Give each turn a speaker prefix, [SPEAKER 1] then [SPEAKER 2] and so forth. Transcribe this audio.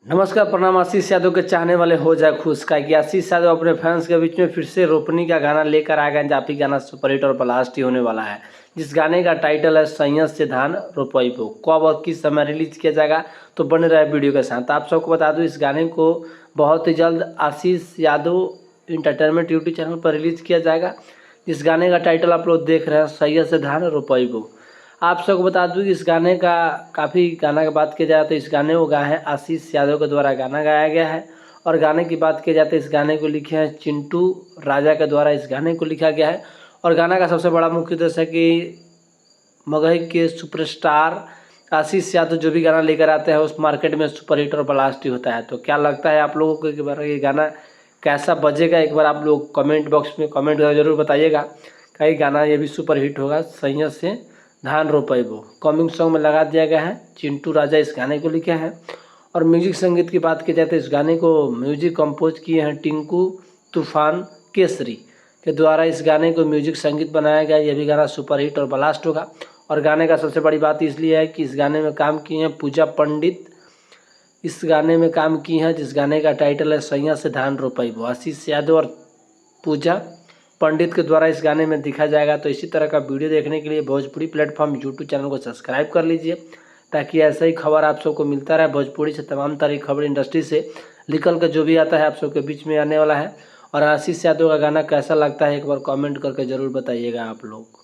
[SPEAKER 1] नमस्कार, प्रणाम। आशीष यादव के चाहने वाले हो जाए खुश का कि आशीष यादव अपने फैंस के बीच में फिर से रोपनी का गाना लेकर आ गए। जापी गाना सुपरहिट और ब्लास्ट ही होने वाला है, जिस गाने का टाइटल है सैयद से धान रोपइबो। कब और किस समय रिलीज किया जाएगा, तो बने रहे वीडियो के साथ। आप सबको बता दूं, इस गाने को बहुत ही जल्द आशीष यादव इंटरटेनमेंट यूट्यूब चैनल पर रिलीज किया जाएगा। इस गाने का टाइटल आप लोग देख रहे हैं, सैयद से धान रोपइबो। आप सबको बता दूं कि इस गाने का काफ़ी गाना की बात की जाए तो इस गाने को गाए हैं आशीष यादव के द्वारा गाना गाया गया है। और गाने की बात की जाए तो इस गाने को लिखे हैं चिंटू राजा के द्वारा इस गाने को लिखा गया है। और गाना का सबसे बड़ा मुख्य उद्देश्य है कि मगही के सुपरस्टार आशीष यादव जो भी गाना लेकर आते हैं उस मार्केट में सुपरहिट और ब्लास्ट ही होता है। तो क्या लगता है आप लोगों को एक बार ये गाना कैसा बजेगा, एक बार आप लोग कमेंट बॉक्स में कमेंट जरूर बताइएगा। कई गाना ये भी सुपरहिट होगा, सैयद से धान रोपइबो कॉमिंग सॉन्ग में लगा दिया गया है। चिंटू राजा इस गाने को लिखे हैं। और म्यूजिक संगीत की बात की जाए तो इस गाने को म्यूजिक कंपोज किए हैं टिंकू तूफान केसरी के द्वारा इस गाने को म्यूजिक संगीत बनाया गया। यह भी गाना सुपरहिट और ब्लास्ट होगा। और गाने का सबसे बड़ी बात इसलिए है कि इस गाने में काम किए हैं पूजा पंडित। इस गाने में काम की हैं, जिस गाने का टाइटल है सैयद से धान रोपइबो। आशीष यादव और पूजा पंडित के द्वारा इस गाने में दिखा जाएगा। तो इसी तरह का वीडियो देखने के लिए भोजपुरी प्लेटफॉर्म यूट्यूब चैनल को सब्सक्राइब कर लीजिए, ताकि ऐसा ही खबर आप सबको मिलता रहे। भोजपुरी से तमाम तरह की खबर इंडस्ट्री से निकल कर जो भी आता है आप सबके बीच में आने वाला है। और आशीष यादव का गाना कैसा लगता है, एक बार कमेंट करके ज़रूर बताइएगा आप लोग।